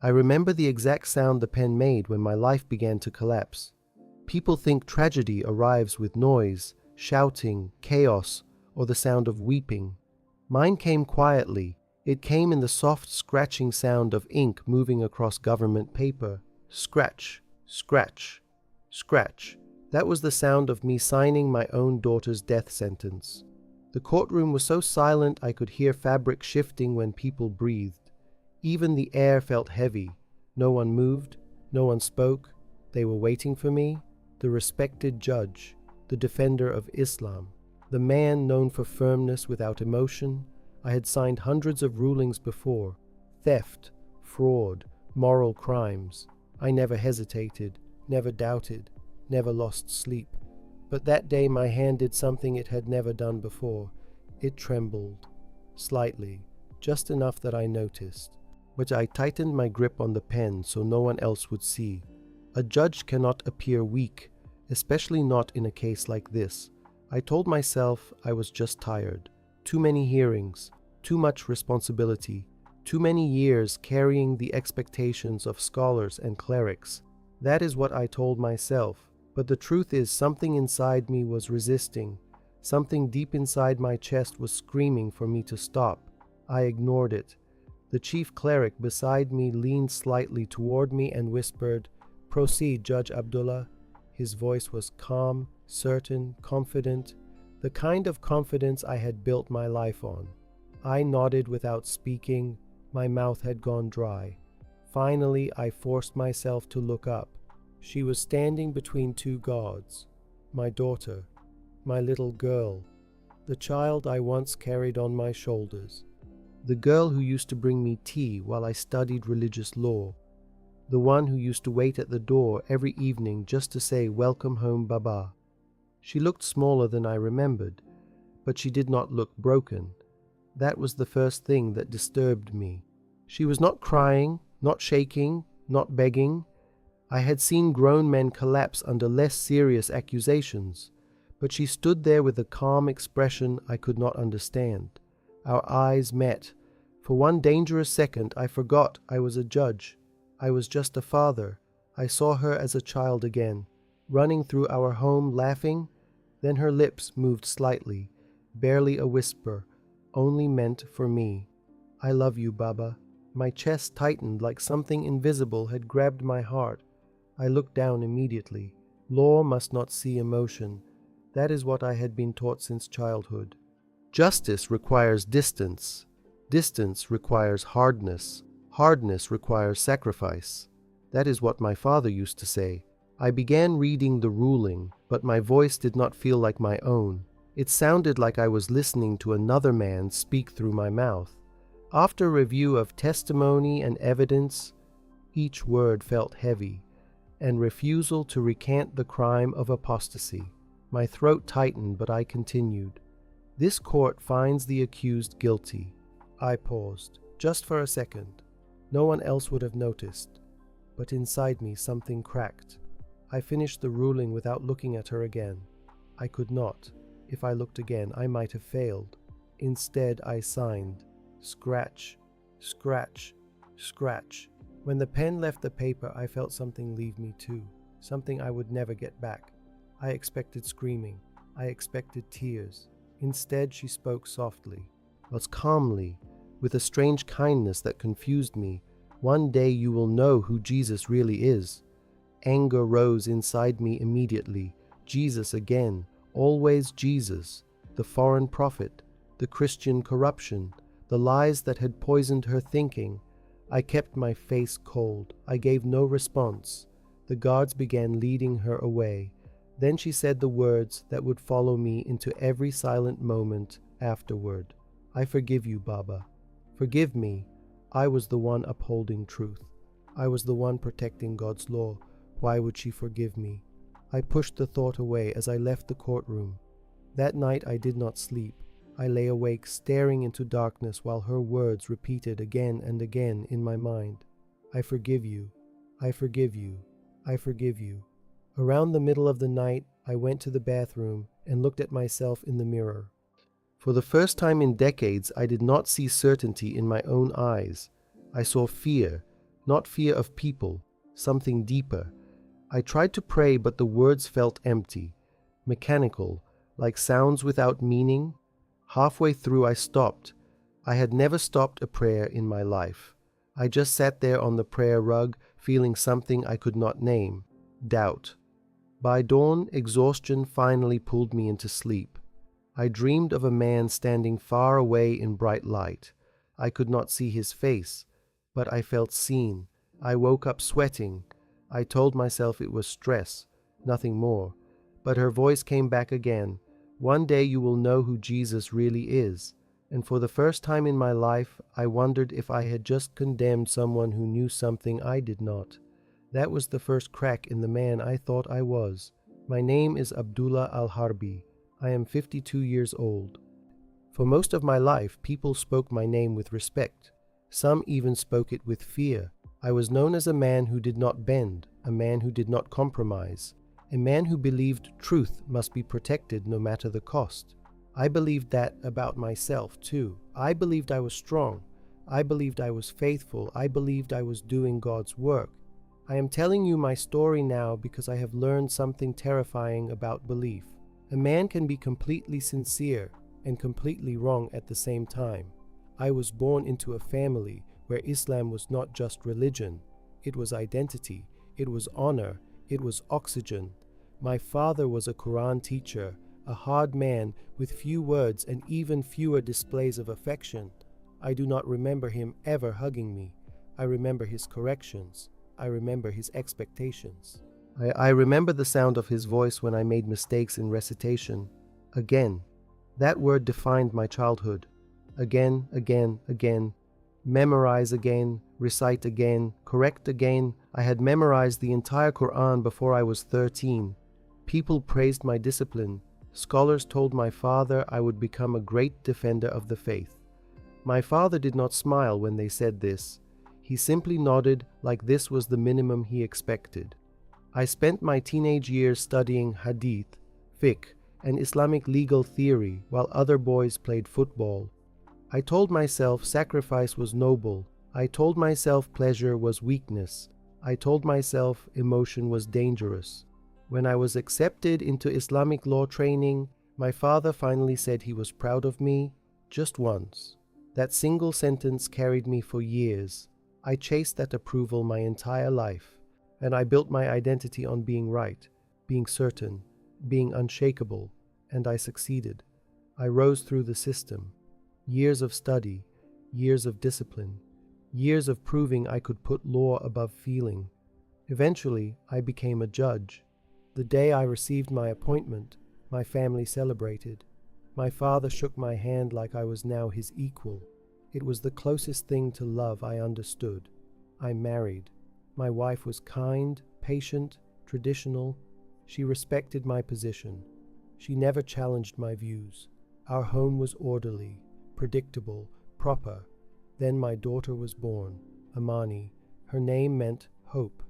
I remember the exact sound the pen made when my life began to collapse. People think tragedy arrives with noise, shouting, chaos, or the sound of weeping. Mine came quietly. It came in the soft scratching sound of ink moving across government paper. Scratch, scratch, scratch. That was the sound of me signing my own daughter's death sentence. The courtroom was so silent I could hear fabric shifting when people breathed. Even the air felt heavy. No one moved, no one spoke. They were waiting for me, the respected judge, the defender of Islam, the man known for firmness without emotion. I had signed hundreds of rulings before. Theft, fraud, moral crimes. I never hesitated, never doubted, never lost sleep. But that day my hand did something it had never done before. It trembled, slightly, just enough that I noticed. But I tightened my grip on the pen so no one else would see. A judge cannot appear weak, especially not in a case like this. I told myself I was just tired. Too many hearings, too much responsibility, too many years carrying the expectations of scholars and clerics. That is what I told myself. But the truth is, something inside me was resisting. Something deep inside my chest was screaming for me to stop. I ignored it. The chief cleric beside me leaned slightly toward me and whispered, "Proceed, Judge Abdullah." His voice was calm, certain, confident, the kind of confidence I had built my life on. I nodded without speaking. My mouth had gone dry. Finally, I forced myself to look up. She was standing between two gods. My daughter, my little girl, the child I once carried on my shoulders. The girl who used to bring me tea while I studied religious law. The one who used to wait at the door every evening just to say, "Welcome home, Baba." She looked smaller than I remembered, but she did not look broken. That was the first thing that disturbed me. She was not crying, not shaking, not begging. I had seen grown men collapse under less serious accusations, but she stood there with a calm expression I could not understand. Our eyes met. For one dangerous second I forgot I was a judge. I was just a father. I saw her as a child again, running through our home laughing. Then her lips moved slightly, barely a whisper, only meant for me. "I love you, Baba." My chest tightened like something invisible had grabbed my heart. I looked down immediately. Law must not see emotion. That is what I had been taught since childhood. Justice requires distance. Distance requires hardness. Hardness requires sacrifice. That is what my father used to say. I began reading the ruling, but my voice did not feel like my own. It sounded like I was listening to another man speak through my mouth. After review of testimony and evidence, each word felt heavy, and refusal to recant the crime of apostasy. My throat tightened, but I continued. "This court finds the accused guilty." I paused, just for a second. No one else would have noticed, but inside me something cracked. I finished the ruling without looking at her again. I could not. If I looked again, I might have failed. Instead, I signed. Scratch, scratch, scratch. When the pen left the paper, I felt something leave me too, something I would never get back. I expected screaming. I expected tears. Instead, she spoke softly, but calmly, with a strange kindness that confused me. "One day you will know who Jesus really is." Anger rose inside me immediately. Jesus again, always Jesus, the foreign prophet, the Christian corruption, the lies that had poisoned her thinking. I kept my face cold. I gave no response. The guards began leading her away. Then she said the words that would follow me into every silent moment afterward. "I forgive you, Baba. Forgive me. I was the one upholding truth. I was the one protecting God's law. Why would she forgive me?" I pushed the thought away as I left the courtroom. That night I did not sleep. I lay awake staring into darkness while her words repeated again and again in my mind. "I forgive you. I forgive you. I forgive you." Around the middle of the night, I went to the bathroom and looked at myself in the mirror. For the first time in decades, I did not see certainty in my own eyes. I saw fear, Not fear of people, something deeper. I tried to pray, but the words felt empty, mechanical, like sounds without meaning. Halfway through, I stopped. I had never stopped a prayer in my life. I just sat there on the prayer rug, feeling something I could not name: doubt. By dawn, exhaustion finally pulled me into sleep. I dreamed of a man standing far away in bright light. I could not see his face, but I felt seen. I woke up sweating. I told myself it was stress, nothing more. But her voice came back again. One day you will know who Jesus really is. And for the first time in my life, I wondered if I had just condemned someone who knew something I did not. That was the first crack in the man I thought I was. My name is Abdullah Al-Harbi. I am 52 years old. For most of my life, people spoke my name with respect. Some even spoke it with fear. I was known as a man who did not bend, a man who did not compromise, a man who believed truth must be protected no matter the cost. I believed that about myself, too. I believed I was strong. I believed I was faithful. I believed I was doing God's work. I am telling you my story now because I have learned something terrifying about belief. A man can be completely sincere and completely wrong at the same time. I was born into a family where Islam was not just religion. It was identity. It was honor. It was oxygen. My father was a Quran teacher, a hard man with few words and even fewer displays of affection. I do not remember him ever hugging me. I remember his corrections. I remember his expectations. I remember the sound of his voice when I made mistakes in recitation. Again. That word defined my childhood. Again, again, again. Memorize again, recite again, correct again. I had memorized the entire Quran before I was 13. People praised my discipline. Scholars told my father I would become a great defender of the faith. My father did not smile when they said this. He simply nodded like this was the minimum he expected. I spent my teenage years studying hadith, fiqh, and Islamic legal theory while other boys played football. I told myself sacrifice was noble. I told myself pleasure was weakness. I told myself emotion was dangerous. When I was accepted into Islamic law training, my father finally said he was proud of me, just once. That single sentence carried me for years. I chased that approval my entire life, and I built my identity on being right, being certain, being unshakable, and I succeeded. I rose through the system. Years of study, years of discipline, years of proving I could put law above feeling. Eventually, I became a judge. The day I received my appointment, my family celebrated. My father shook my hand like I was now his equal. It was the closest thing to love I understood. I married. My wife was kind, patient, traditional. She respected my position. She never challenged my views. Our home was orderly, predictable, proper. Then my daughter was born, Amani. Her name meant hope.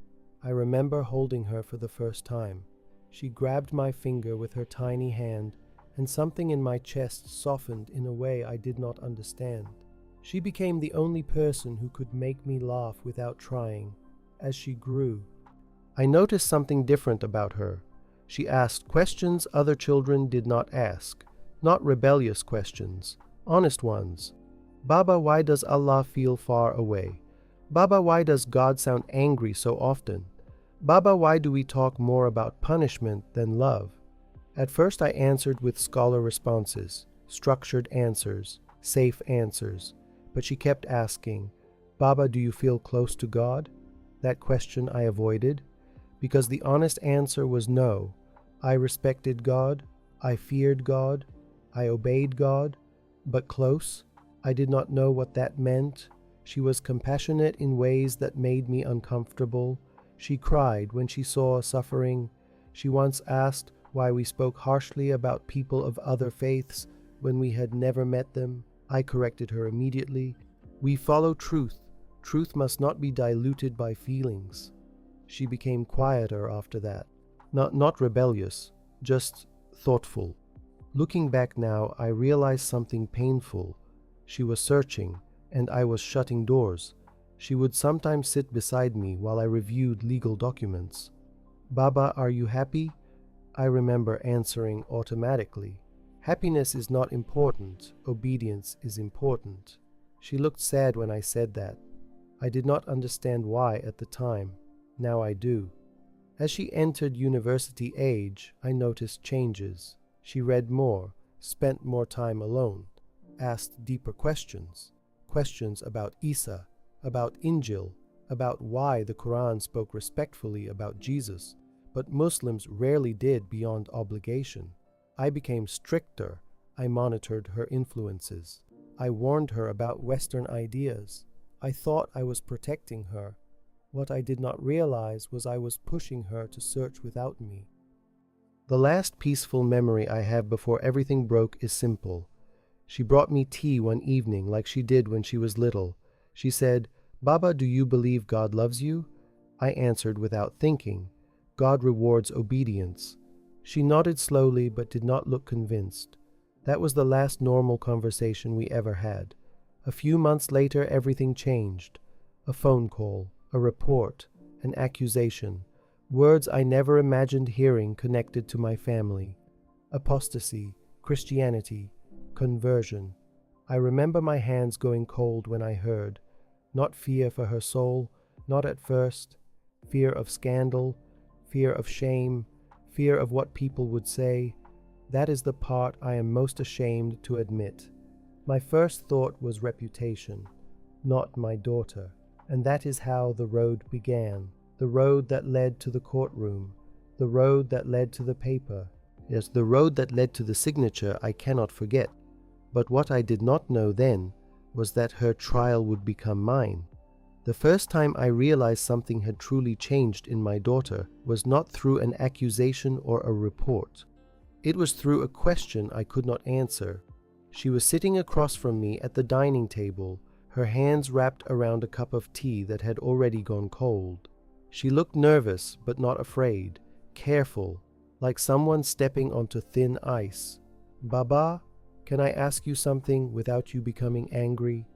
I remember holding her for the first time. She grabbed my finger with her tiny hand, and something in my chest softened in a way I did not understand. She became the only person who could make me laugh without trying. As she grew, I noticed something different about her. She asked questions other children did not ask. Not rebellious questions, honest ones. Baba, why does Allah feel far away? Baba, why does God sound angry so often? Baba, why do we talk more about punishment than love? At first I answered with scholar responses, structured answers, safe answers. But she kept asking, Baba, do you feel close to God? That question I avoided, because the honest answer was no. I respected God, I feared God, I obeyed God, but close? I did not know what that meant. She was compassionate in ways that made me uncomfortable. She cried when she saw suffering. She once asked why we spoke harshly about people of other faiths when we had never met them. I corrected her immediately. We follow truth. Truth must not be diluted by feelings. She became quieter after that. Not rebellious, just thoughtful. Looking back now, I realized something painful. She was searching, and I was shutting doors. She would sometimes sit beside me while I reviewed legal documents. "Baba, are you happy?" I remember answering automatically. Happiness is not important, obedience is important. She looked sad when I said that. I did not understand why at the time. Now I do. As she entered university age, I noticed changes. She read more, spent more time alone, asked deeper questions. Questions about Isa, about Injil, about why the Quran spoke respectfully about Jesus, but Muslims rarely did beyond obligation. I became stricter. I monitored her influences. I warned her about Western ideas. I thought I was protecting her. What I did not realize was I was pushing her to search without me. The last peaceful memory I have before everything broke is simple. She brought me tea one evening like she did when she was little. She said, "Baba, do you believe God loves you?" I answered without thinking, "God rewards obedience." She nodded slowly but did not look convinced. That was the last normal conversation we ever had. A few months later, everything changed. A phone call, a report, an accusation, words I never imagined hearing connected to my family. Apostasy, Christianity, conversion. I remember my hands going cold when I heard. Not fear for her soul, not at first. Fear of scandal, fear of shame, fear of what people would say. That is the part I am most ashamed to admit. My first thought was reputation, not my daughter. And that is how the road began. The road that led to the courtroom. The road that led to the paper. Yes, the road that led to the signature I cannot forget. But what I did not know then was that her trial would become mine. The first time I realized something had truly changed in my daughter was not through an accusation or a report. It was through a question I could not answer. She was sitting across from me at the dining table, her hands wrapped around a cup of tea that had already gone cold. She looked nervous but not afraid, careful, like someone stepping onto thin ice. "Baba, can I ask you something without you becoming angry?"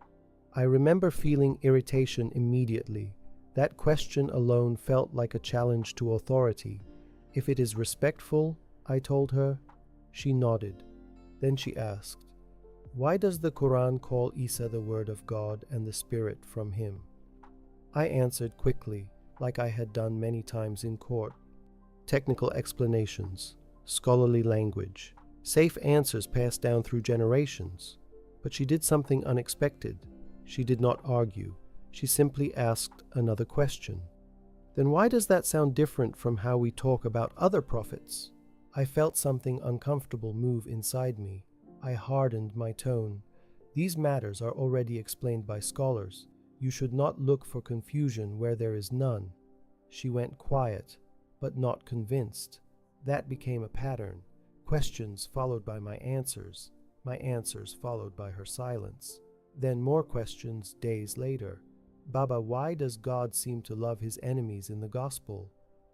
I remember feeling irritation immediately. That question alone felt like a challenge to authority. "If it is respectful," I told her. She nodded. Then she asked, "Why does the Quran call Isa the word of God and the Spirit from him?" I answered quickly, like I had done many times in court. Technical explanations, scholarly language, safe answers passed down through generations. But she did something unexpected. She did not argue. She simply asked another question. "Then why does that sound different from how we talk about other prophets?" I felt something uncomfortable move inside me. I hardened my tone. "These matters are already explained by scholars. You should not look for confusion where there is none." She went quiet, but not convinced. That became a pattern. Questions followed by my answers followed by her silence. Then more questions days later. "Baba, why does God seem to love his enemies in the gospel?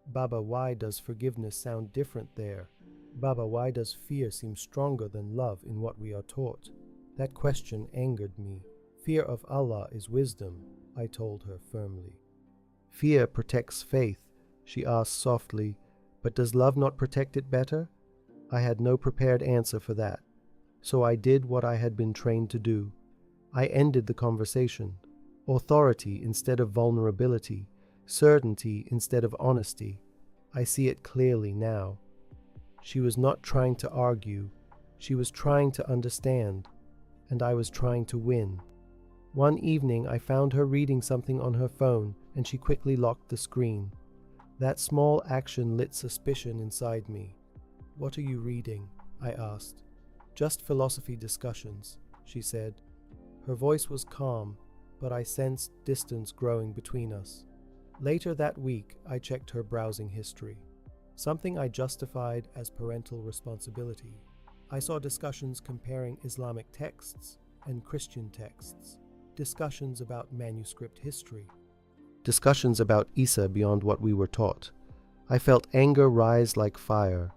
Baba, why does forgiveness sound different there? Baba, why does fear seem stronger than love in what we are taught?" That question angered me. "Fear of Allah is wisdom," I told her firmly. "Fear protects faith," she asked softly, "but does love not protect it better?" I had no prepared answer for that, so I did what I had been trained to do. I ended the conversation. Authority instead of vulnerability, certainty instead of honesty. I see it clearly now. She was not trying to argue. She was trying to understand, and I was trying to win. One evening I found her reading something on her phone, and she quickly locked the screen. That small action lit suspicion inside me. "What are you reading?" I asked. "Just philosophy discussions," she said. Her voice was calm, but I sensed distance growing between us. Later that week, I checked her browsing history, something I justified as parental responsibility. I saw discussions comparing Islamic texts and Christian texts, discussions about manuscript history, discussions about Isa beyond what we were taught. I felt anger rise like fire.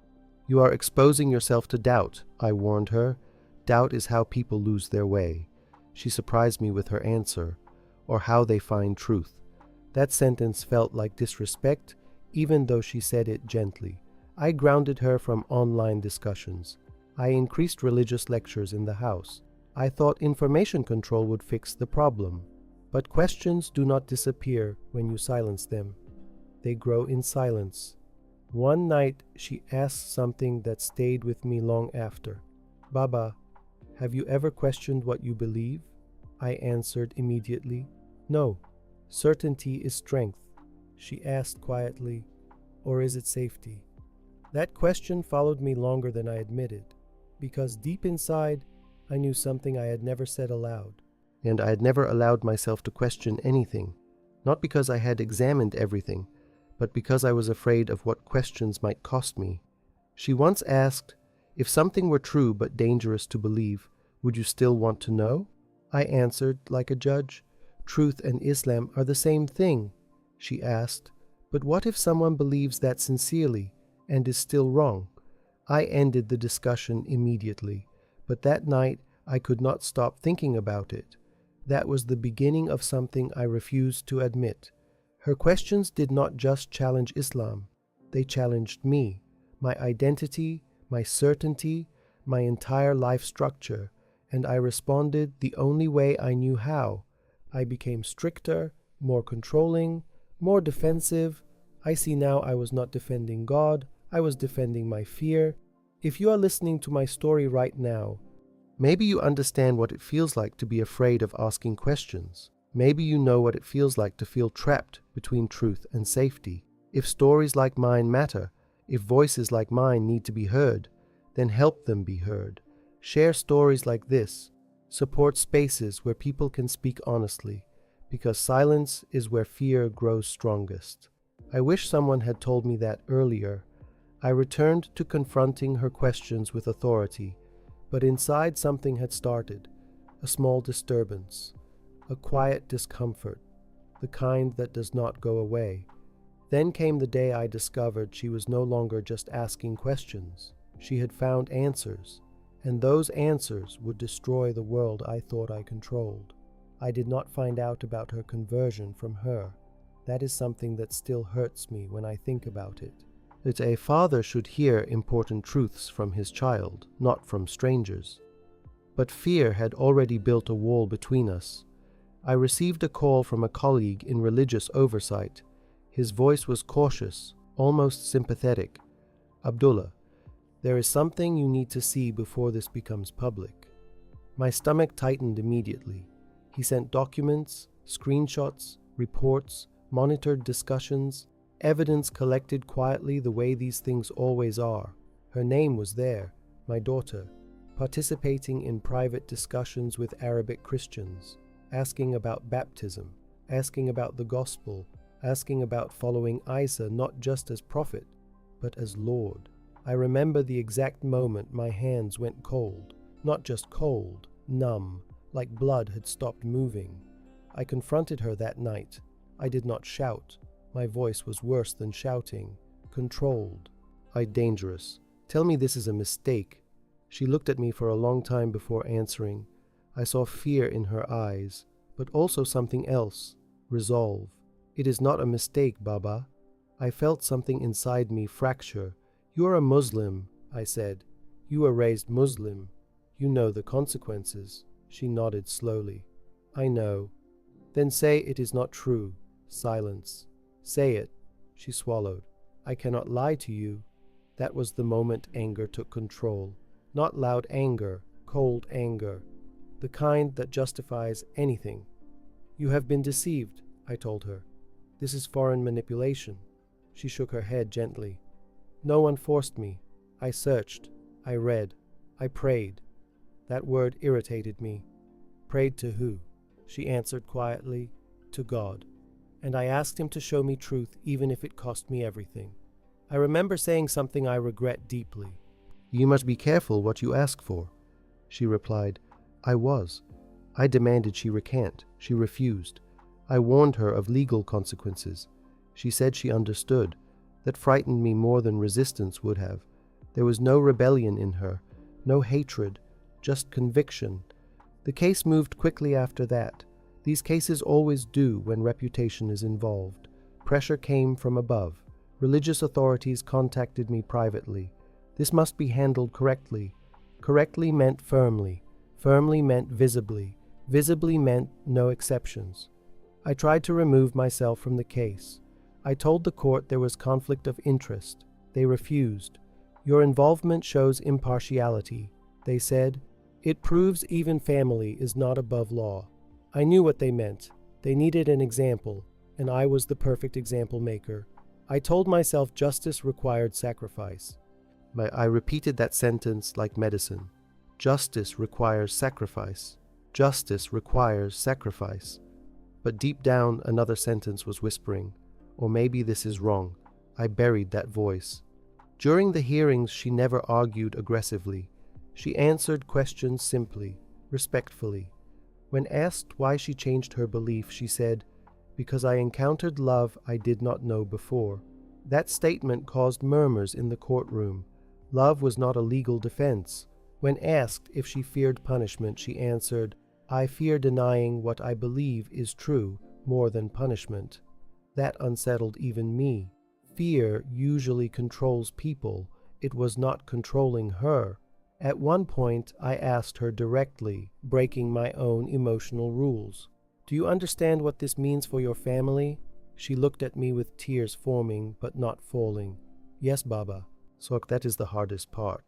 "You are exposing yourself to doubt," I warned her. "Doubt is how people lose their way." She surprised me with her answer. or how they find truth. That sentence felt like disrespect, even though she said it gently. I grounded her from online discussions. I increased religious lectures in the house. I thought information control would fix the problem. But questions do not disappear when you silence them. They grow in silence. One night she asked something that stayed with me long after. "Baba, have you ever questioned what you believe?" I answered immediately, "No. Certainty is strength." She asked quietly, "Or is it safety?" That question followed me longer than I admitted, because deep inside I knew something I had never said aloud. And I had never allowed myself to question anything, not because I had examined everything, but because I was afraid of what questions might cost me. She once asked, "If something were true but dangerous to believe, would you still want to know?" I answered, like a judge, "Truth and Islam are the same thing." She asked, "But what if someone believes that sincerely and is still wrong?" I ended the discussion immediately, but that night I could not stop thinking about it. That was the beginning of something I refused to admit. Her questions did not just challenge Islam. They challenged me, my identity, my certainty, my entire life structure, and I responded the only way I knew how. I became stricter, more controlling, more defensive. I see now I was not defending God, I was defending my fear. If you are listening to my story right now, maybe you understand what it feels like to be afraid of asking questions. Maybe you know what it feels like to feel trapped between truth and safety. If stories like mine matter, if voices like mine need to be heard, then help them be heard. Share stories like this. Support spaces where people can speak honestly, because silence is where fear grows strongest. I wish someone had told me that earlier. I returned to confronting her questions with authority, but inside something had started, a small disturbance, a quiet discomfort, the kind that does not go away. Then came the day I discovered she was no longer just asking questions. She had found answers, and those answers would destroy the world I thought I controlled. I did not find out about her conversion from her. That is something that still hurts me when I think about it. That a father should hear important truths from his child, not from strangers. But fear had already built a wall between us. I received a call from a colleague in religious oversight. His voice was cautious, almost sympathetic. "Abdullah, there is something you need to see before this becomes public." My stomach tightened immediately. He sent documents, screenshots, reports, monitored discussions, evidence collected quietly the way these things always are. Her name was there, my daughter, participating in private discussions with Arabic Christians, asking about baptism, asking about the gospel, asking about following Isa not just as prophet, but as Lord. I remember the exact moment my hands went cold, not just cold, numb, like blood had stopped moving. I confronted her that night. I did not shout. My voice was worse than shouting, controlled. "Dangerous. Tell me this is a mistake." She looked at me for a long time before answering. I saw fear in her eyes, but also something else, resolve. "It is not a mistake, Baba." I felt something inside me fracture. "You are a Muslim," I said. "You were raised Muslim. You know the consequences." She nodded slowly. "I know." "Then say it is not true." Silence. "Say it." She swallowed. "I cannot lie to you." That was the moment anger took control. Not loud anger, cold anger, the kind that justifies anything. "You have been deceived," I told her. "This is foreign manipulation." She shook her head gently. "No one forced me. I searched. I read. I prayed." That word irritated me. "Prayed to who?" She answered quietly, "To God. And I asked him to show me truth even if it cost me everything." I remember saying something I regret deeply. "You must be careful what you ask for." She replied, "I was." I demanded she recant. She refused. I warned her of legal consequences. She said she understood. That frightened me more than resistance would have. There was no rebellion in her, no hatred, just conviction. The case moved quickly after that. These cases always do when reputation is involved. Pressure came from above. Religious authorities contacted me privately. This must be handled correctly. Correctly meant firmly. Firmly meant visibly. Visibly meant no exceptions. I tried to remove myself from the case. I told the court there was conflict of interest. They refused. Your involvement shows impartiality. They said, it proves even family is not above law. I knew what they meant. They needed an example, and I was the perfect example maker. I told myself justice required sacrifice. I repeated that sentence like medicine. Justice requires sacrifice. Justice requires sacrifice. But deep down, another sentence was whispering, or maybe this is wrong. I buried that voice. During the hearings, she never argued aggressively. She answered questions simply, respectfully. When asked why she changed her belief, she said, "Because I encountered love I did not know before." That statement caused murmurs in the courtroom. Love was not a legal defense. When asked if she feared punishment, she answered, "I fear denying what I believe is true more than punishment." That unsettled even me. Fear usually controls people. It was not controlling her. At one point, I asked her directly, breaking my own emotional rules, "Do you understand what this means for your family?" She looked at me with tears forming but not falling. "Yes, Baba." So that is the hardest part.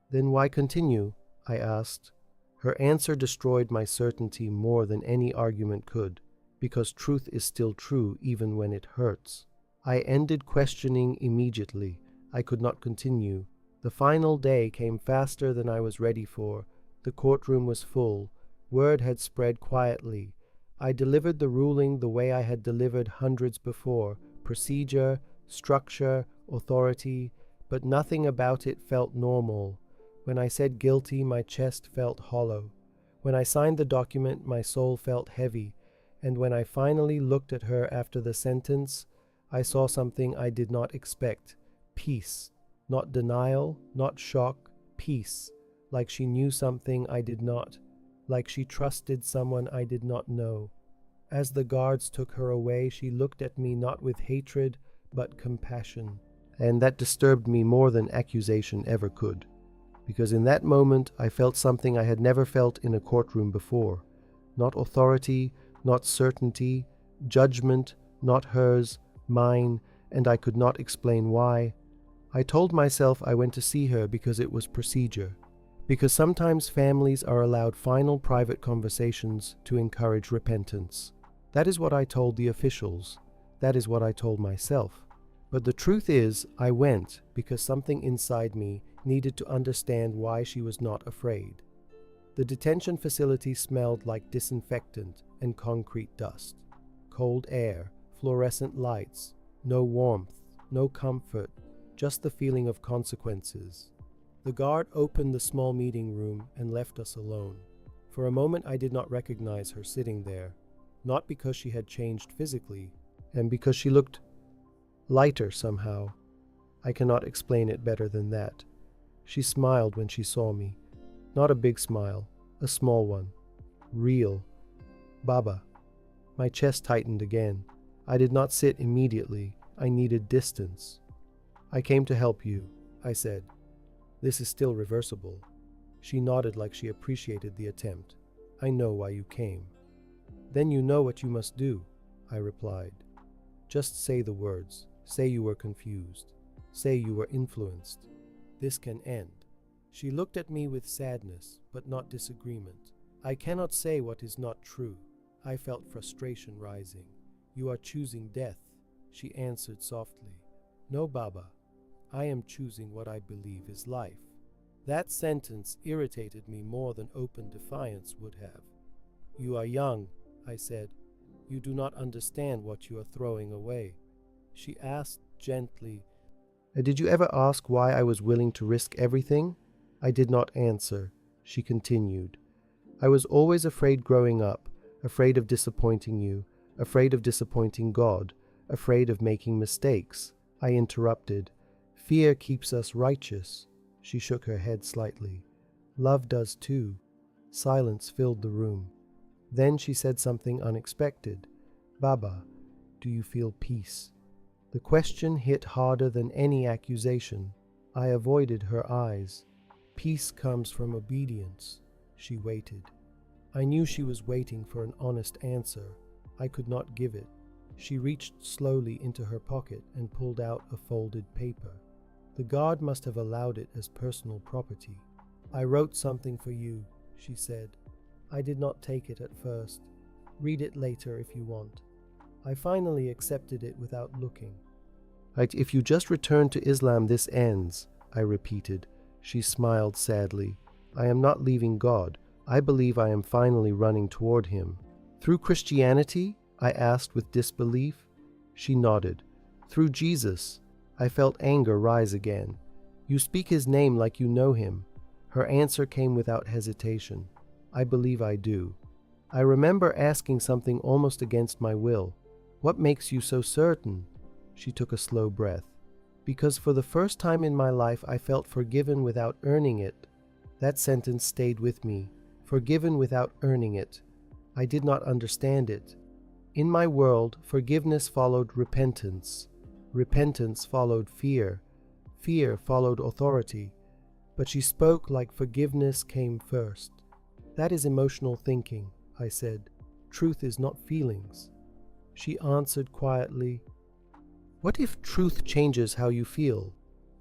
"Then why continue?" I asked. Her answer destroyed my certainty more than any argument could, because truth is still true even when it hurts. I ended questioning immediately. I could not continue. The final day came faster than I was ready for. The courtroom was full. Word had spread quietly. I delivered the ruling the way I had delivered hundreds before: procedure, structure, authority, but nothing about it felt normal. When I said guilty, my chest felt hollow. When I signed the document, my soul felt heavy. And when I finally looked at her after the sentence, I saw something I did not expect: peace. Not denial, not shock, peace. Like she knew something I did not. Like she trusted someone I did not know. As the guards took her away, she looked at me not with hatred, but compassion. And that disturbed me more than accusation ever could. Because in that moment, I felt something I had never felt in a courtroom before. Not authority, not certainty, judgment, not hers, mine, and I could not explain why. I told myself I went to see her because it was procedure. Because sometimes families are allowed final private conversations to encourage repentance. That is what I told the officials. That is what I told myself. But the truth is, I went because something inside me needed to understand why she was not afraid. The detention facility smelled like disinfectant and concrete dust. Cold air, fluorescent lights, no warmth, no comfort, just the feeling of consequences. The guard opened the small meeting room and left us alone. For a moment I did not recognize her sitting there, not because she had changed physically, and because she looked lighter somehow. I cannot explain it better than that. She smiled when she saw me. Not a big smile, a small one. Real. "Baba." My chest tightened again. I did not sit immediately. I needed distance. "I came to help you," I said. "This is still reversible." She nodded like she appreciated the attempt. "I know why you came." "Then you know what you must do," I replied. "Just say the words. Say you were confused. Say you were influenced. This can end." She looked at me with sadness, but not disagreement. "I cannot say what is not true." I felt frustration rising. "You are choosing death," she answered softly. "No, Baba. I am choosing what I believe is life." That sentence irritated me more than open defiance would have. "You are young," I said. "You do not understand what you are throwing away." She asked gently, "Did you ever ask why I was willing to risk everything?" I did not answer. She continued, "I was always afraid growing up, afraid of disappointing you, afraid of disappointing God, afraid of making mistakes." I interrupted. "Fear keeps us righteous." She shook her head slightly. "Love does too." Silence filled the room. Then she said something unexpected. Baba, do you feel peace? The question hit harder than any accusation. I avoided her eyes. Peace comes from obedience. She waited. I knew she was waiting for an honest answer. I could not give it. She reached slowly into her pocket and pulled out a folded paper. The guard must have allowed it as personal property. I wrote something for you, she said. I did not take it at first. Read it later if you want. I finally accepted it without looking. If you just return to Islam, this ends, I repeated. She smiled sadly. I am not leaving God. I believe I am finally running toward Him. Through Christianity? I asked with disbelief. She nodded. Through Jesus. I felt anger rise again. You speak His name like you know Him. Her answer came without hesitation. I believe I do. I remember asking something almost against my will. What makes you so certain? She took a slow breath. Because for the first time in my life I felt forgiven without earning it. That sentence stayed with me. Forgiven without earning it. I did not understand it. In my world, forgiveness followed repentance. Repentance followed fear. Fear followed authority. But she spoke like forgiveness came first. That is emotional thinking, I said. Truth is not feelings. She answered quietly, What if truth changes how you feel?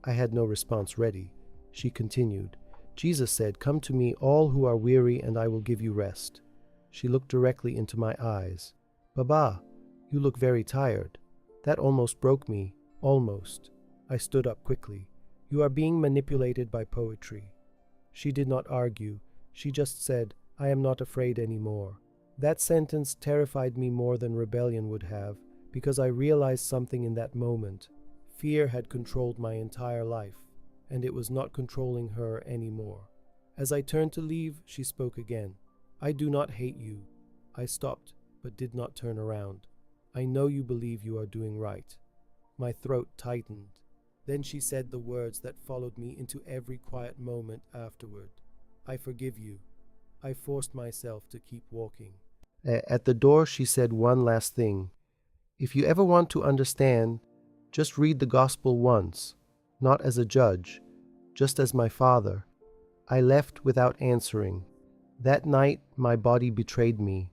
I had no response ready. She continued, Jesus said, Come to me, all who are weary, and I will give you rest. She looked directly into my eyes. Baba, you look very tired. That almost broke me. Almost. I stood up quickly. You are being manipulated by poetry. She did not argue. She just said, I am not afraid anymore. That sentence terrified me more than rebellion would have, because I realized something in that moment. Fear had controlled my entire life, and it was not controlling her anymore. As I turned to leave, she spoke again. I do not hate you. I stopped, but did not turn around. I know you believe you are doing right. My throat tightened. Then she said the words that followed me into every quiet moment afterward. I forgive you. I forced myself to keep walking. At the door, she said one last thing. If you ever want to understand, just read the gospel once, not as a judge, just as my father. I left without answering. That night, my body betrayed me.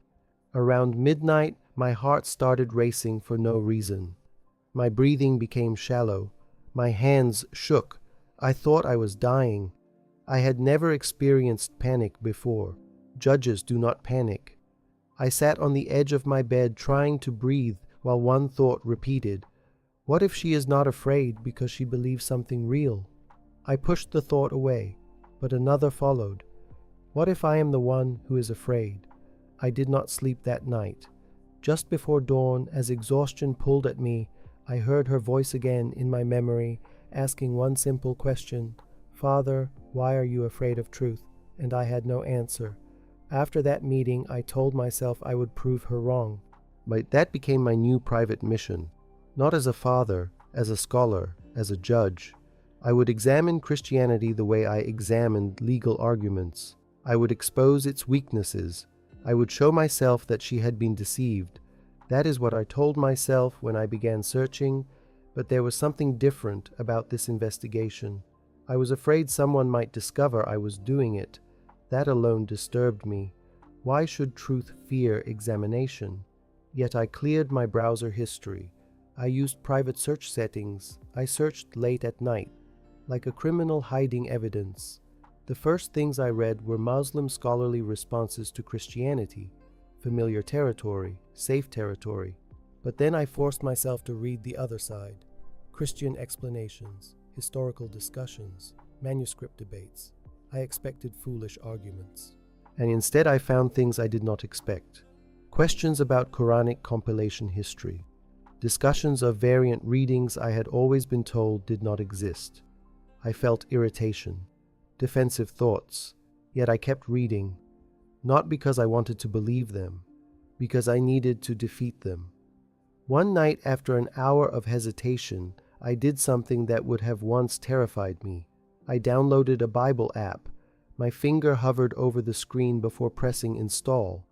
Around midnight, my heart started racing for no reason. My breathing became shallow. My hands shook. I thought I was dying. I had never experienced panic before. Judges do not panic. I sat on the edge of my bed trying to breathe while one thought repeated, What if she is not afraid because she believes something real? I pushed the thought away, but another followed. What if I am the one who is afraid? I did not sleep that night. Just before dawn, as exhaustion pulled at me, I heard her voice again in my memory, asking one simple question, Father, why are you afraid of truth? And I had no answer. After that meeting, I told myself I would prove her wrong. But that became my new private mission. Not as a father, as a scholar, as a judge. I would examine Christianity the way I examined legal arguments. I would expose its weaknesses. I would show myself that she had been deceived. That is what I told myself when I began searching, but there was something different about this investigation. I was afraid someone might discover I was doing it. That alone disturbed me. Why should truth fear examination? Yet I cleared my browser history. I used private search settings. I searched late at night, like a criminal hiding evidence. The first things I read were Muslim scholarly responses to Christianity, familiar territory, safe territory. But then I forced myself to read the other side, Christian explanations, historical discussions, manuscript debates. I expected foolish arguments. And instead I found things I did not expect. Questions about Quranic compilation history. Discussions of variant readings I had always been told did not exist. I felt irritation, defensive thoughts, yet I kept reading, not because I wanted to believe them, because I needed to defeat them. One night, after an hour of hesitation, I did something that would have once terrified me. I downloaded a Bible app. My finger hovered over the screen before pressing install.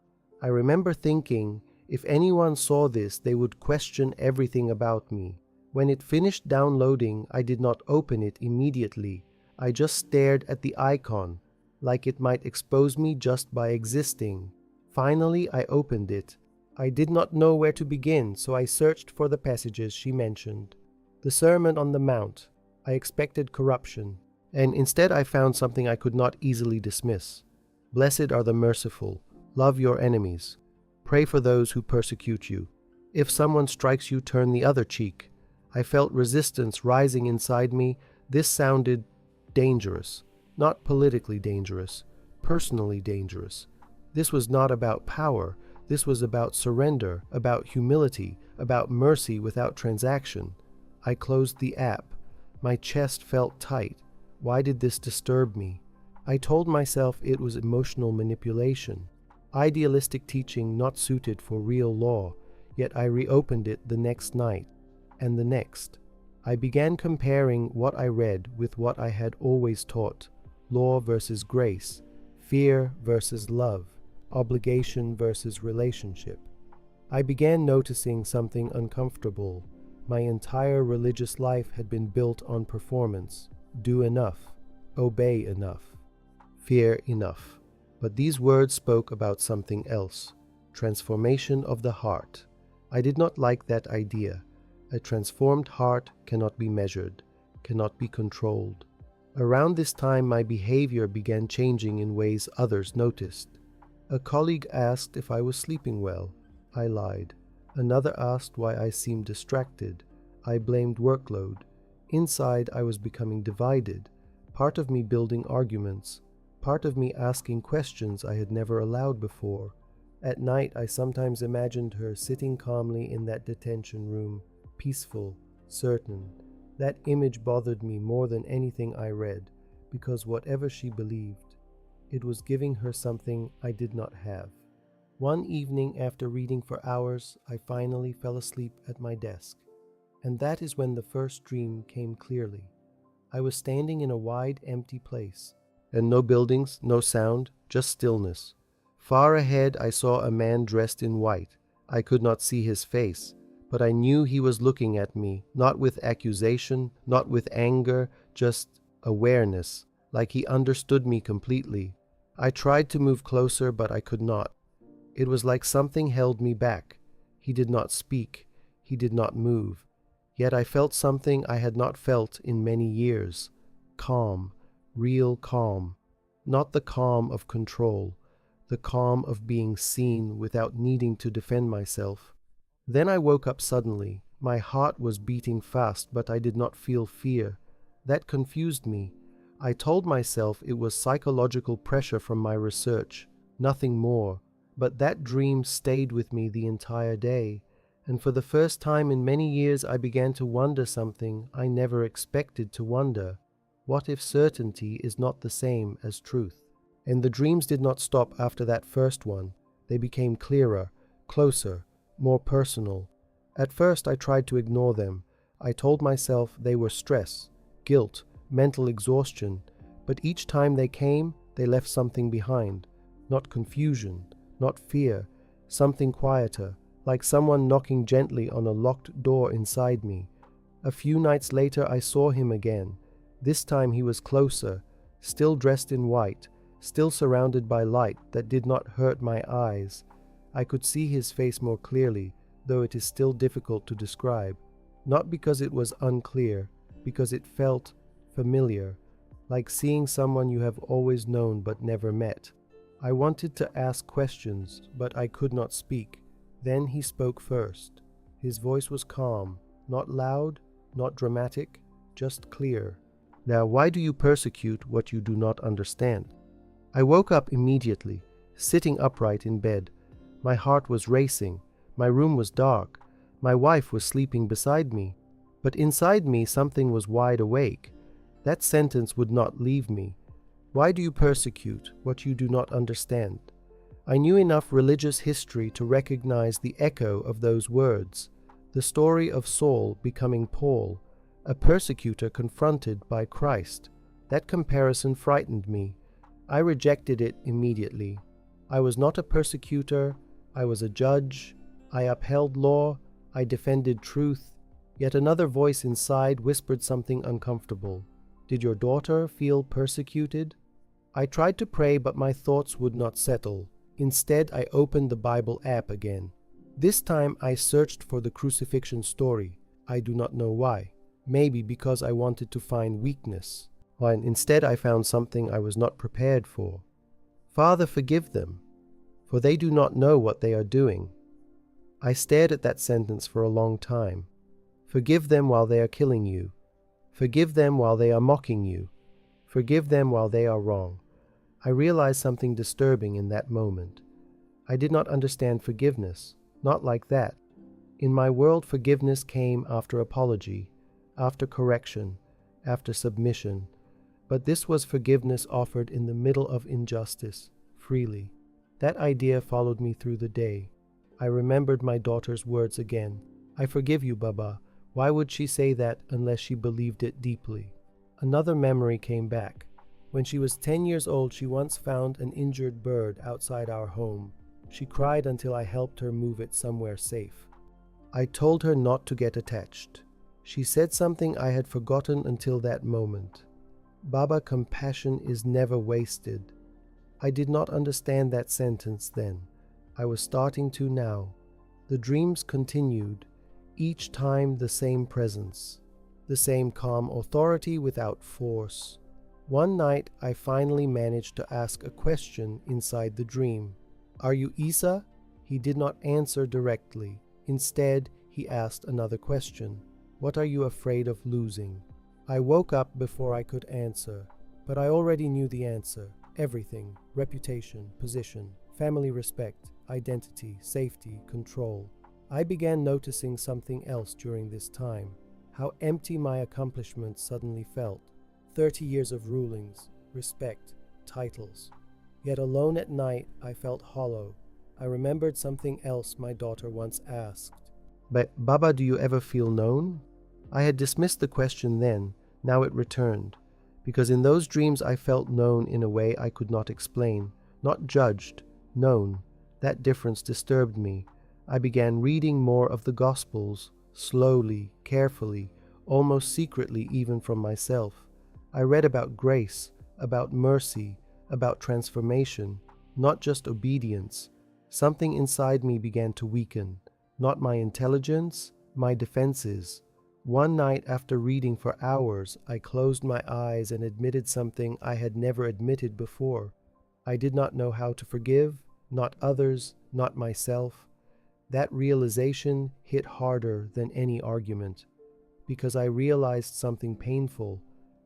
I remember thinking, if anyone saw this, they would question everything about me. When it finished downloading, I did not open it immediately. I just stared at the icon, like it might expose me just by existing. Finally, I opened it. I did not know where to begin, so I searched for the passages she mentioned. The Sermon on the Mount. I expected corruption, and instead I found something I could not easily dismiss. Blessed are the merciful. Love your enemies. Pray for those who persecute you. If someone strikes you, turn the other cheek. I felt resistance rising inside me. This sounded dangerous. Not politically dangerous, personally dangerous. This was not about power. This was about surrender, about humility, about mercy without transaction. I closed the app. My chest felt tight. Why did this disturb me? I told myself it was emotional manipulation, idealistic teaching not suited for real law, yet I reopened it the next night, and the next. I began comparing what I read with what I had always taught, law versus grace, fear versus love, obligation versus relationship. I began noticing something uncomfortable. My entire religious life had been built on performance, do enough, obey enough, fear enough. But these words spoke about something else, transformation of the heart. I did not like that idea. A transformed heart cannot be measured, cannot be controlled. Around this time, my behavior began changing in ways others noticed. A colleague asked if I was sleeping well. I lied. Another asked why I seemed distracted. I blamed workload. Inside, I was becoming divided, part of me building arguments, part of me asking questions I had never allowed before. At night, I sometimes imagined her sitting calmly in that detention room, peaceful, certain. That image bothered me more than anything I read, because whatever she believed, it was giving her something I did not have. One evening, after reading for hours, I finally fell asleep at my desk. And that is when the first dream came clearly. I was standing in a wide, empty place, and no buildings, no sound, just stillness. Far ahead, I saw a man dressed in white. I could not see his face, but I knew he was looking at me, not with accusation, not with anger, just awareness, like he understood me completely. I tried to move closer, but I could not. It was like something held me back. He did not speak. He did not move. Yet I felt something I had not felt in many years. Calm, real calm. Not the calm of control, the calm of being seen without needing to defend myself. Then I woke up suddenly. My heart was beating fast, but I did not feel fear. That confused me. I told myself it was psychological pressure from my research, nothing more. But that dream stayed with me the entire day, and for the first time in many years I began to wonder something I never expected to wonder. What if certainty is not the same as truth? And the dreams did not stop after that first one. They became clearer, closer, more personal. At first I tried to ignore them. I told myself they were stress, guilt, mental exhaustion, but each time they came, they left something behind. Not confusion, not fear, something quieter, like someone knocking gently on a locked door inside me. A few nights later I saw him again. This time he was closer, still dressed in white, still surrounded by light that did not hurt my eyes. I could see his face more clearly, though it is still difficult to describe. Not because it was unclear, because it felt familiar, like seeing someone you have always known but never met. I wanted to ask questions, but I could not speak. Then he spoke first. His voice was calm, not loud, not dramatic, just clear. Now, why do you persecute what you do not understand? I woke up immediately, sitting upright in bed. My heart was racing. My room was dark. My wife was sleeping beside me. But inside me, something was wide awake. That sentence would not leave me. Why do you persecute what you do not understand? I knew enough religious history to recognize the echo of those words. The story of Saul becoming Paul, a persecutor confronted by Christ. That comparison frightened me. I rejected it immediately. I was not a persecutor. I was a judge, I upheld law, I defended truth, yet another voice inside whispered something uncomfortable. Did your daughter feel persecuted? I tried to pray, but my thoughts would not settle. Instead, I opened the Bible app again. This time I searched for the crucifixion story. I do not know why. Maybe because I wanted to find weakness. When instead I found something I was not prepared for. Father, forgive them, for they do not know what they are doing. I stared at that sentence for a long time. Forgive them while they are killing you. Forgive them while they are mocking you. Forgive them while they are wrong. I realized something disturbing in that moment. I did not understand forgiveness, not like that. In my world, forgiveness came after apology, after correction, after submission. But this was forgiveness offered in the middle of injustice, freely. That idea followed me through the day. I remembered my daughter's words again. I forgive you, Baba. Why would she say that unless she believed it deeply? Another memory came back. When she was 10 years old, she once found an injured bird outside our home. She cried until I helped her move it somewhere safe. I told her not to get attached. She said something I had forgotten until that moment. Baba, compassion is never wasted. I did not understand that sentence then. I was starting to now. The dreams continued, each time the same presence, the same calm authority without force. One night I finally managed to ask a question inside the dream. Are you Isa? He did not answer directly. Instead, he asked another question. What are you afraid of losing? I woke up before I could answer, but I already knew the answer. Everything: reputation, position, family respect, identity, safety, control. I began noticing something else during this time, how empty my accomplishments suddenly felt. 30 years of rulings, respect, titles. Yet alone at night, I felt hollow. I remembered something else my daughter once asked. But Baba, do you ever feel known? I had dismissed the question then. Now it returned, because in those dreams I felt known in a way I could not explain, not judged, known. That difference disturbed me. I began reading more of the Gospels, slowly, carefully, almost secretly even from myself. I read about grace, about mercy, about transformation, not just obedience. Something inside me began to weaken, not my intelligence, my defenses. One night after reading for hours, I closed my eyes and admitted something I had never admitted before. I did not know how to forgive, not others, not myself. That realization hit harder than any argument, because I realized something painful.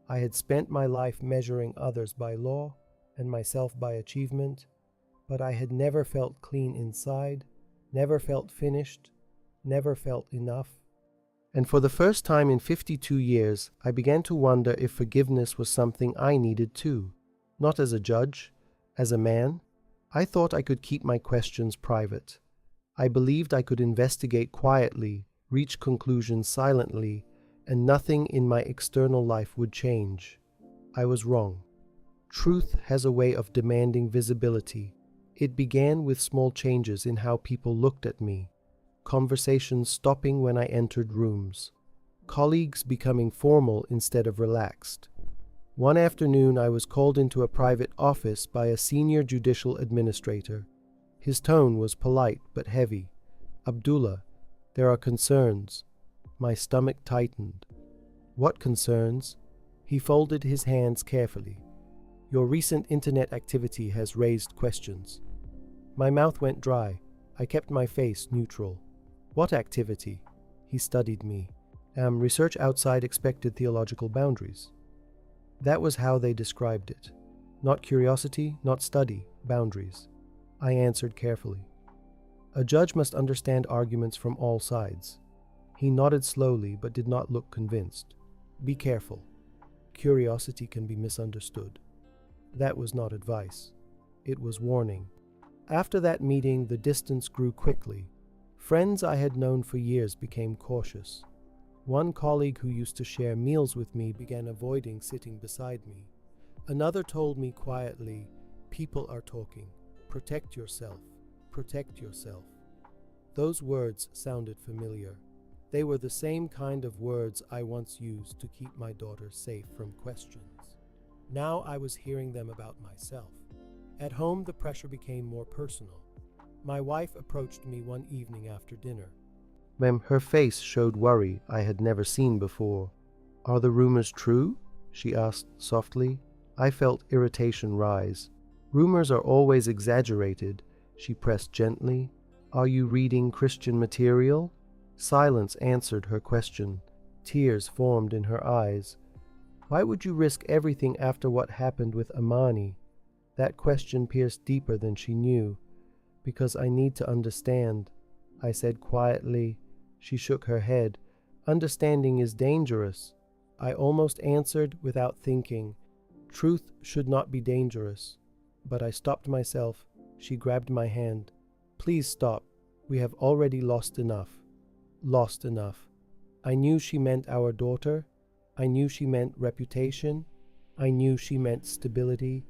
I had spent my life measuring others by law and myself by achievement, but I had never felt clean inside, never felt finished, never felt enough. And for the first time in 52 years, I began to wonder if forgiveness was something I needed too. Not as a judge, as a man. I thought I could keep my questions private. I believed I could investigate quietly, reach conclusions silently, and nothing in my external life would change. I was wrong. Truth has a way of demanding visibility. It began with small changes in how people looked at me. Conversations stopping when I entered rooms. Colleagues becoming formal instead of relaxed. One afternoon I was called into a private office by a senior judicial administrator. His tone was polite but heavy. Abdullah, there are concerns. My stomach tightened. What concerns? He folded his hands carefully. Your recent internet activity has raised questions. My mouth went dry. I kept my face neutral. What activity? He studied me. Research outside expected theological boundaries. That was how they described it. Not curiosity, not study, boundaries. I answered carefully. A judge must understand arguments from all sides. He nodded slowly but did not look convinced. Be careful. Curiosity can be misunderstood. That was not advice. It was warning. After that meeting, the distance grew quickly. Friends I had known for years became cautious. One colleague who used to share meals with me began avoiding sitting beside me. Another told me quietly, people are talking. Protect yourself. protect yourself." Those words sounded familiar. They were the same kind of words I once used to keep my daughter safe from questions. Now I was hearing them about myself. At home, the pressure became more personal. My wife approached me one evening after dinner. Ma'am, her face showed worry I had never seen before. "Are the rumors true?" she asked softly. I felt irritation rise. "Rumors are always exaggerated," she pressed gently. "Are you reading Christian material?" Silence answered her question. Tears formed in her eyes. "Why would you risk everything after what happened with Amani?" That question pierced deeper than she knew. "Because I need to understand," I said quietly. She shook her head. "Understanding is dangerous." I almost answered without thinking. Truth should not be dangerous. But I stopped myself. She grabbed my hand. "Please stop. We have already lost enough." Lost enough. I knew she meant our daughter. I knew she meant reputation. I knew she meant stability.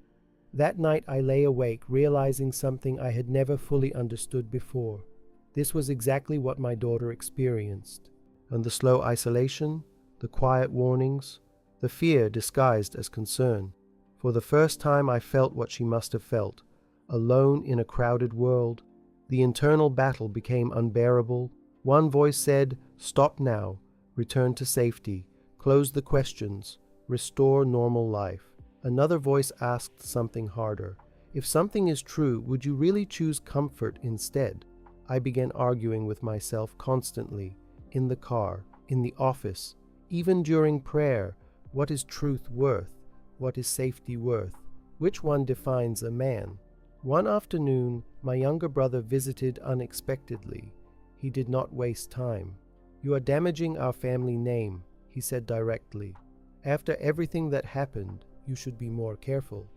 That night I lay awake, realizing something I had never fully understood before. This was exactly what my daughter experienced. And the slow isolation, the quiet warnings, the fear disguised as concern. For the first time I felt what she must have felt, alone in a crowded world. The internal battle became unbearable. One voice said, "Stop now, return to safety, close the questions, restore normal life." Another voice asked something harder. "If something is true, would you really choose comfort instead?" I began arguing with myself constantly, in the car, in the office, even during prayer. What is truth worth? What is safety worth? Which one defines a man? One afternoon, my younger brother visited unexpectedly. He did not waste time. "You are damaging our family name," he said directly. "After everything that happened, you should be more careful."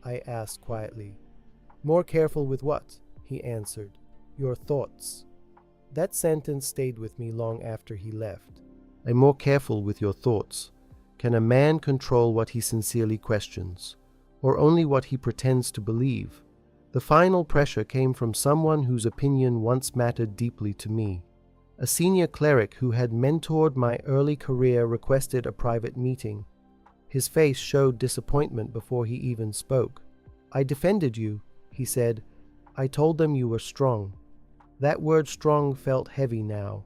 I asked quietly. "More careful with what?" he answered. "Your thoughts." That sentence stayed with me long after he left. "I'm more careful with your thoughts." Can a man control what he sincerely questions, or only what he pretends to believe? The final pressure came from someone whose opinion once mattered deeply to me. A senior cleric who had mentored my early career requested a private meeting. His face showed disappointment before he even spoke. "I defended you," he said. "I told them you were strong." That word strong felt heavy now.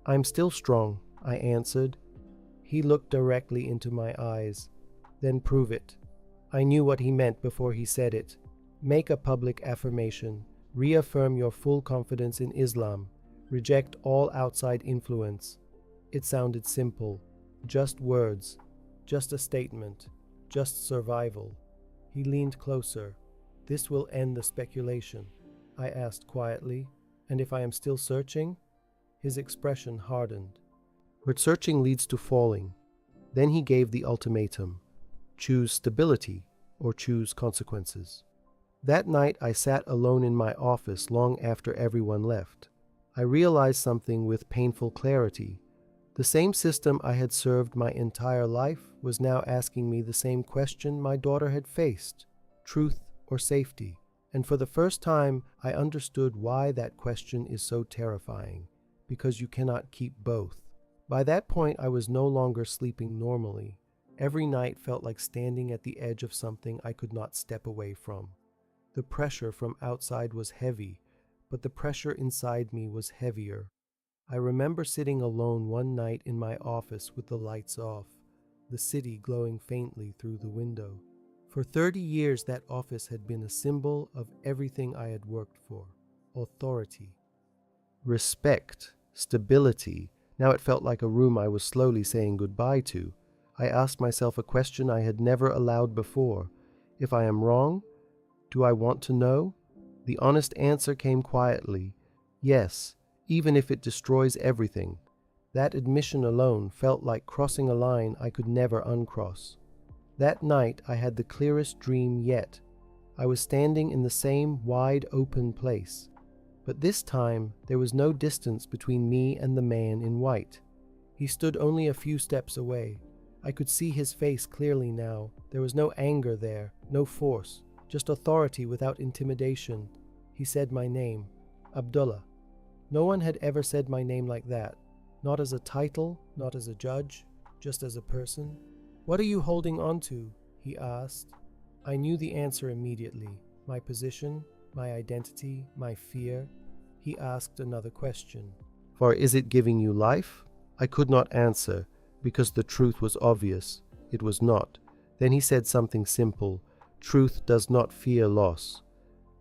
"I'm still strong," I answered. He looked directly into my eyes. "Then prove it." I knew what he meant before he said it. Make a public affirmation. Reaffirm your full confidence in Islam. Reject all outside influence. It sounded simple. Just words. Just a statement. Just survival. He leaned closer. "This will end the speculation," I asked quietly. "And if I am still searching?" His expression hardened. "But searching leads to falling." Then he gave the ultimatum. Choose stability or choose consequences. That night I sat alone in my office long after everyone left. I realized something with painful clarity. The same system I had served my entire life was now asking me the same question my daughter had faced: truth or safety? And for the first time, I understood why that question is so terrifying, because you cannot keep both. By that point, I was no longer sleeping normally. Every night felt like standing at the edge of something I could not step away from. The pressure from outside was heavy, but the pressure inside me was heavier. I remember sitting alone one night in my office with the lights off, the city glowing faintly through the window. For 30 years, that office had been a symbol of everything I had worked for: authority, respect, stability. Now it felt like a room I was slowly saying goodbye to. I asked myself a question I had never allowed before. If I am wrong, do I want to know? The honest answer came quietly. Yes, even if it destroys everything. That admission alone felt like crossing a line I could never uncross. That night I had the clearest dream yet. I was standing in the same wide open place. But this time there was no distance between me and the man in white. He stood only a few steps away. I could see his face clearly now. There was no anger there, no force, just authority without intimidation. He said my name. Abdullah. No one had ever said my name like that. Not as a title, not as a judge, just as a person. "What are you holding on to?" he asked. I knew the answer immediately. My position, my identity, my fear. He asked another question. "For is it giving you life?" I could not answer, because the truth was obvious. It was not. Then he said something simple. "Truth does not fear loss."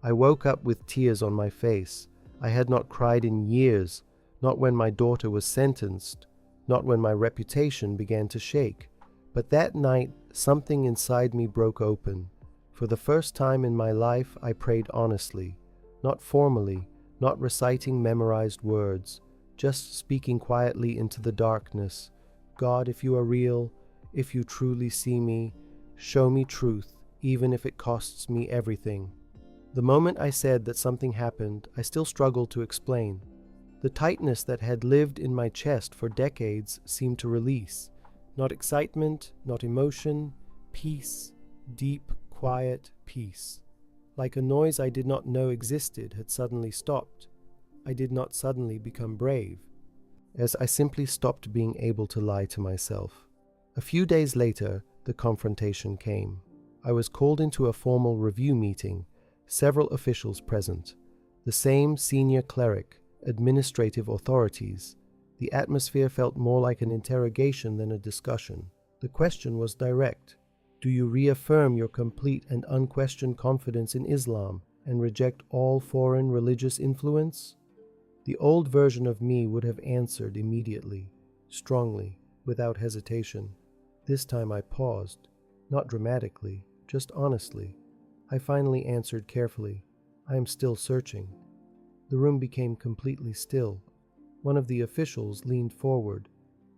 I woke up with tears on my face. I had not cried in years, not when my daughter was sentenced, not when my reputation began to shake. But that night, something inside me broke open. For the first time in my life, I prayed honestly, not formally, not reciting memorized words, just speaking quietly into the darkness. "God, if you are real, if you truly see me, show me truth, even if it costs me everything." The moment I said that something happened, I still struggled to explain. The tightness that had lived in my chest for decades seemed to release. Not excitement, not emotion, peace, deep, quiet peace. Like a noise I did not know existed had suddenly stopped. I did not suddenly become brave, as I simply stopped being able to lie to myself. A few days later, the confrontation came. I was called into a formal review meeting, several officials present, the same senior cleric, administrative authorities. The atmosphere felt more like an interrogation than a discussion. The question was direct. Do you reaffirm your complete and unquestioned confidence in Islam and reject all foreign religious influence? The old version of me would have answered immediately, strongly, without hesitation. This time I paused, not dramatically, just honestly. I finally answered carefully, "I am still searching." The room became completely still. One of the officials leaned forward.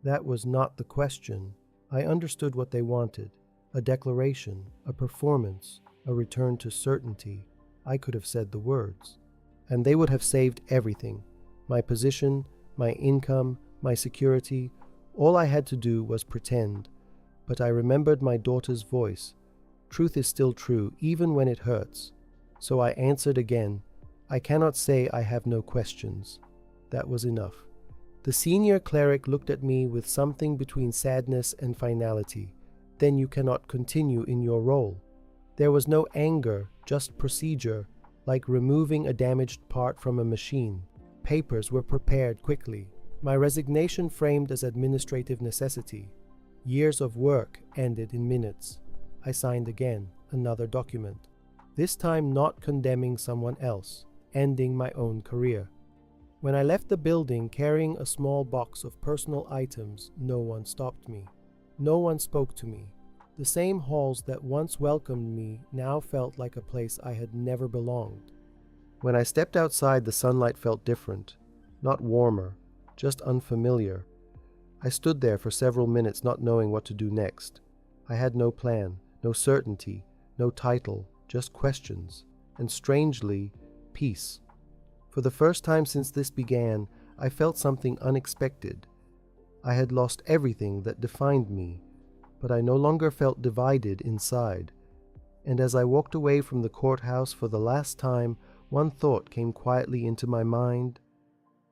That was not the question. I understood what they wanted. A declaration, a performance, a return to certainty. I could have said the words. And they would have saved everything. My position, my income, my security. All I had to do was pretend. But I remembered my daughter's voice. Truth is still true, even when it hurts. So I answered again, "I cannot say I have no questions." That was enough. The senior cleric looked at me with something between sadness and finality. "Then you cannot continue in your role." There was no anger, just procedure, like removing a damaged part from a machine. Papers were prepared quickly. My resignation framed as administrative necessity. Years of work ended in minutes. I signed again, another document. This time not condemning someone else, ending my own career. When I left the building carrying a small box of personal items, no one stopped me. No one spoke to me. The same halls that once welcomed me now felt like a place I had never belonged. When I stepped outside, the sunlight felt different, not warmer, just unfamiliar. I stood there for several minutes not knowing what to do next. I had no plan, no certainty, no title, just questions, and strangely, peace. For the first time since this began, I felt something unexpected. I had lost everything that defined me, but I no longer felt divided inside. And as I walked away from the courthouse for the last time, one thought came quietly into my mind.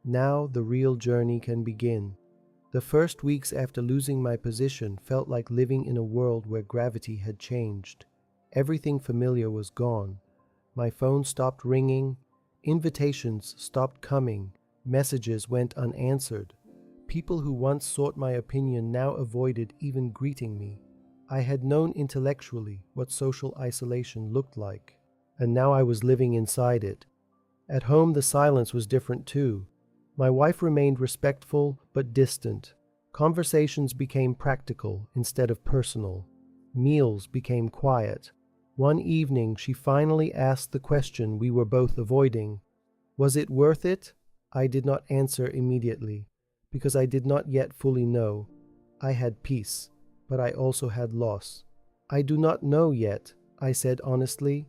Now the real journey can begin. The first weeks after losing my position felt like living in a world where gravity had changed. Everything familiar was gone. My phone stopped ringing. Invitations stopped coming. Messages went unanswered. People who once sought my opinion now avoided even greeting me. I had known intellectually what social isolation looked like, and now I was living inside it. At home, the silence was different too. My wife remained respectful but distant. Conversations became practical instead of personal. Meals became quiet. One evening, she finally asked the question we were both avoiding. Was it worth it? I did not answer immediately, because I did not yet fully know. I had peace, but I also had loss. "I do not know yet," I said honestly.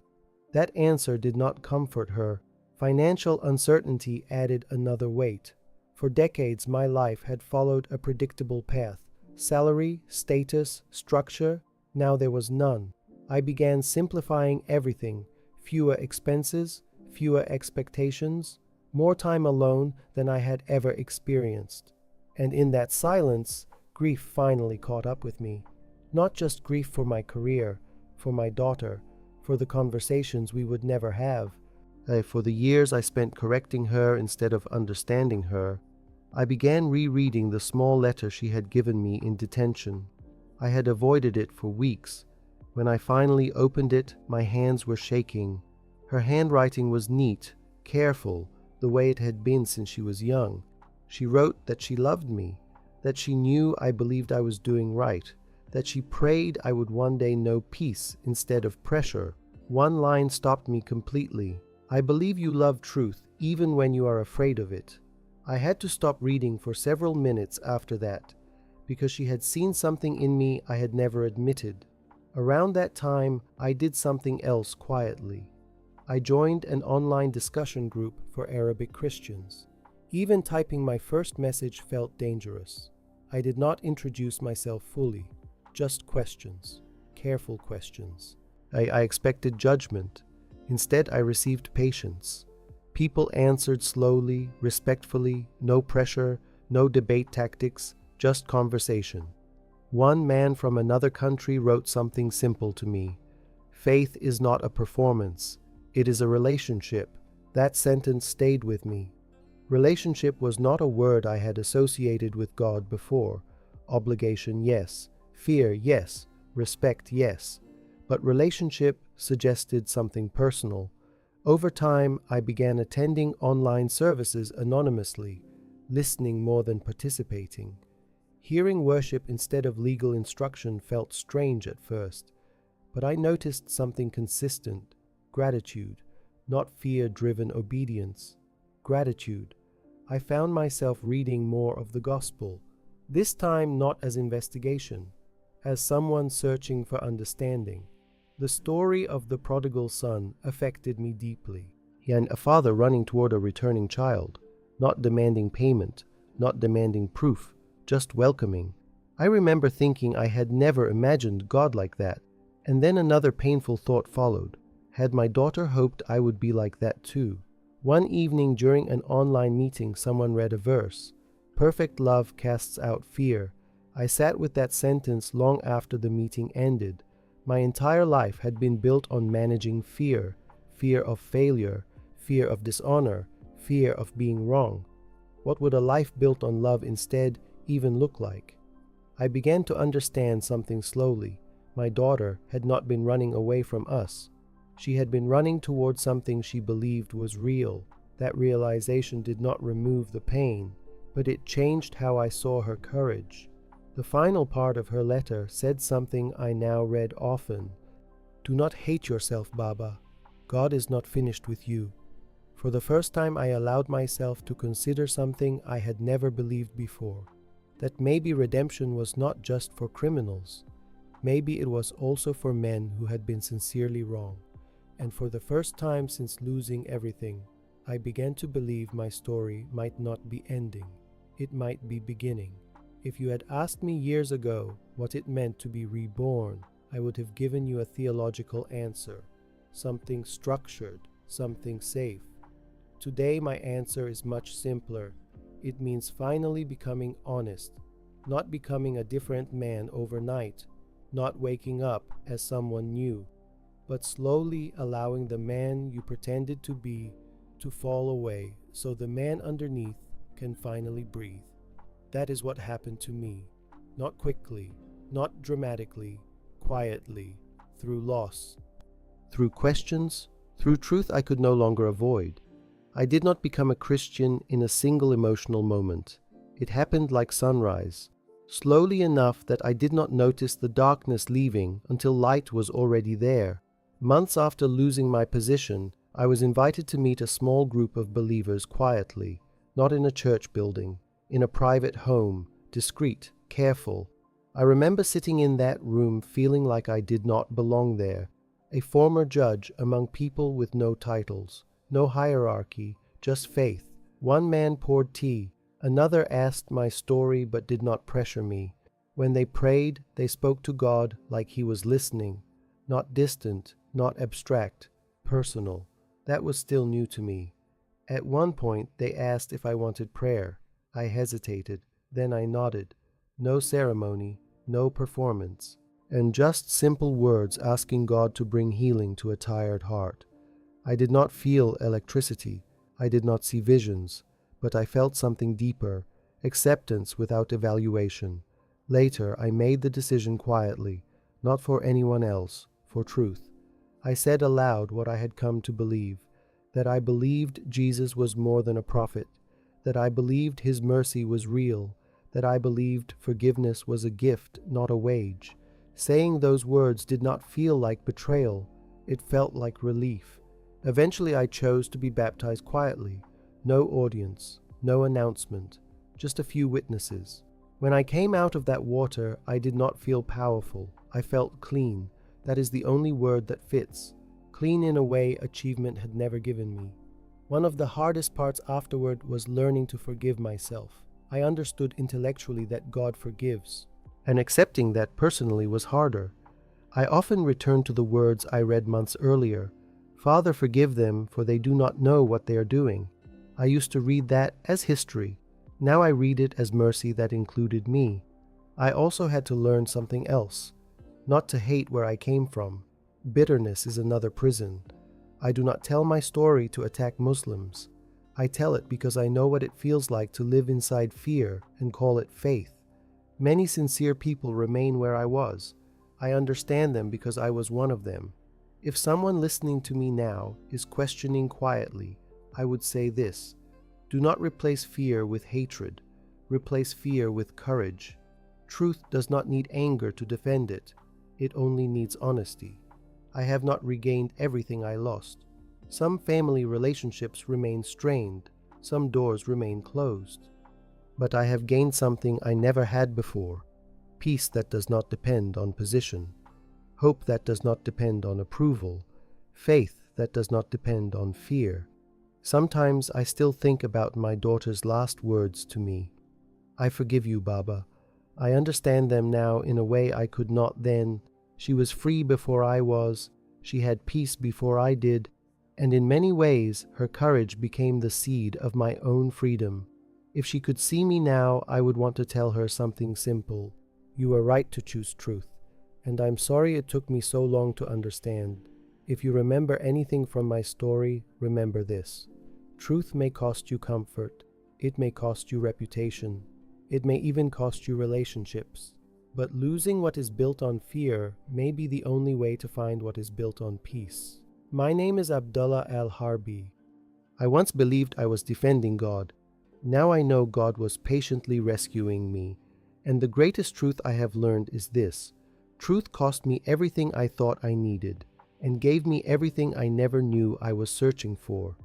That answer did not comfort her. Financial uncertainty added another weight. For decades, my life had followed a predictable path. Salary, status, structure. Now there was none. I began simplifying everything. Fewer expenses, fewer expectations, more time alone than I had ever experienced. And in that silence, grief finally caught up with me. Not just grief for my career, for my daughter, for the conversations we would never have, for the years I spent correcting her instead of understanding her. I began rereading the small letter she had given me in detention. I had avoided it for weeks. When I finally opened it, my hands were shaking. Her handwriting was neat, careful, the way it had been since she was young. She wrote that she loved me, that she knew I believed I was doing right, that she prayed I would one day know peace instead of pressure. One line stopped me completely. I believe you love truth even when you are afraid of it. I had to stop reading for several minutes after that, because she had seen something in me I had never admitted. Around that time, I did something else quietly. I joined an online discussion group for Arabic Christians. Even typing my first message felt dangerous. I did not introduce myself fully, just questions, careful questions. I expected judgment. Instead, I received patience. People answered slowly, respectfully, no pressure, no debate tactics, just conversation. One man from another country wrote something simple to me. Faith is not a performance. It is a relationship. That sentence stayed with me. Relationship was not a word I had associated with God before. Obligation, yes. Fear, yes. Respect, yes. But relationship suggested something personal. Over time, I began attending online services anonymously, listening more than participating. Hearing worship instead of legal instruction felt strange at first, but I noticed something consistent: gratitude, not fear-driven obedience. Gratitude. I found myself reading more of the gospel, this time not as investigation, as someone searching for understanding. The story of the prodigal son affected me deeply. And a father running toward a returning child, not demanding payment, not demanding proof, just welcoming. I remember thinking I had never imagined God like that, and then another painful thought followed. Had my daughter hoped I would be like that too? One evening during an online meeting, someone read a verse, "Perfect love casts out fear." I sat with that sentence long after the meeting ended. My entire life had been built on managing fear, fear of failure, fear of dishonor, fear of being wrong. What would a life built on love instead even look like? I began to understand something slowly. My daughter had not been running away from us. She had been running towards something she believed was real. That realization did not remove the pain, but it changed how I saw her courage. The final part of her letter said something I now read often. "Do not hate yourself, Baba. God is not finished with you." For the first time, I allowed myself to consider something I had never believed before. That maybe redemption was not just for criminals. Maybe it was also for men who had been sincerely wrong. And for the first time since losing everything, I began to believe my story might not be ending. It might be beginning. If you had asked me years ago what it meant to be reborn, I would have given you a theological answer. Something structured, something safe. Today my answer is much simpler. It means finally becoming honest, not becoming a different man overnight, not waking up as someone new, but slowly allowing the man you pretended to be to fall away so the man underneath can finally breathe. That is what happened to me. Not quickly, not dramatically, quietly, through loss, through questions, through truth I could no longer avoid. I did not become a Christian in a single emotional moment. It happened like sunrise, slowly enough that I did not notice the darkness leaving until light was already there. Months after losing my position, I was invited to meet a small group of believers quietly, not in a church building, in a private home, discreet, careful. I remember sitting in that room feeling like I did not belong there, a former judge among people with no titles. No hierarchy, just faith. One man poured tea. Another asked my story but did not pressure me. When they prayed, they spoke to God like He was listening. Not distant, not abstract, personal. That was still new to me. At one point, they asked if I wanted prayer. I hesitated. Then I nodded. No ceremony, no performance, and just simple words asking God to bring healing to a tired heart. I did not feel electricity. I did not see visions, but I felt something deeper, acceptance without evaluation. Later, I made the decision quietly, not for anyone else, for truth. I said aloud what I had come to believe, that I believed Jesus was more than a prophet, that I believed his mercy was real, that I believed forgiveness was a gift, not a wage. Saying those words did not feel like betrayal, it felt like relief. Eventually I chose to be baptized quietly, no audience, no announcement, just a few witnesses. When I came out of that water, I did not feel powerful. I felt clean. That is the only word that fits. Clean in a way achievement had never given me. One of the hardest parts afterward was learning to forgive myself. I understood intellectually that God forgives, and accepting that personally was harder. I often returned to the words I read months earlier. Father, forgive them, for they do not know what they are doing. I used to read that as history. Now I read it as mercy that included me. I also had to learn something else, not to hate where I came from. Bitterness is another prison. I do not tell my story to attack Muslims. I tell it because I know what it feels like to live inside fear and call it faith. Many sincere people remain where I was. I understand them because I was one of them. If someone listening to me now is questioning quietly, I would say this: do not replace fear with hatred. Replace fear with courage. Truth does not need anger to defend it. It only needs honesty. I have not regained everything I lost. Some family relationships remain strained. Some doors remain closed. But I have gained something I never had before. Peace that does not depend on position. Hope that does not depend on approval. Faith that does not depend on fear. Sometimes I still think about my daughter's last words to me. I forgive you, Baba. I understand them now in a way I could not then. She was free before I was. She had peace before I did. And in many ways, her courage became the seed of my own freedom. If she could see me now, I would want to tell her something simple. You are right to choose truth. And I'm sorry it took me so long to understand. If you remember anything from my story, remember this. Truth may cost you comfort. It may cost you reputation. It may even cost you relationships. But losing what is built on fear may be the only way to find what is built on peace. My name is Abdullah Al-Harbi. I once believed I was defending God. Now I know God was patiently rescuing me. And the greatest truth I have learned is this. Truth cost me everything I thought I needed, and gave me everything I never knew I was searching for.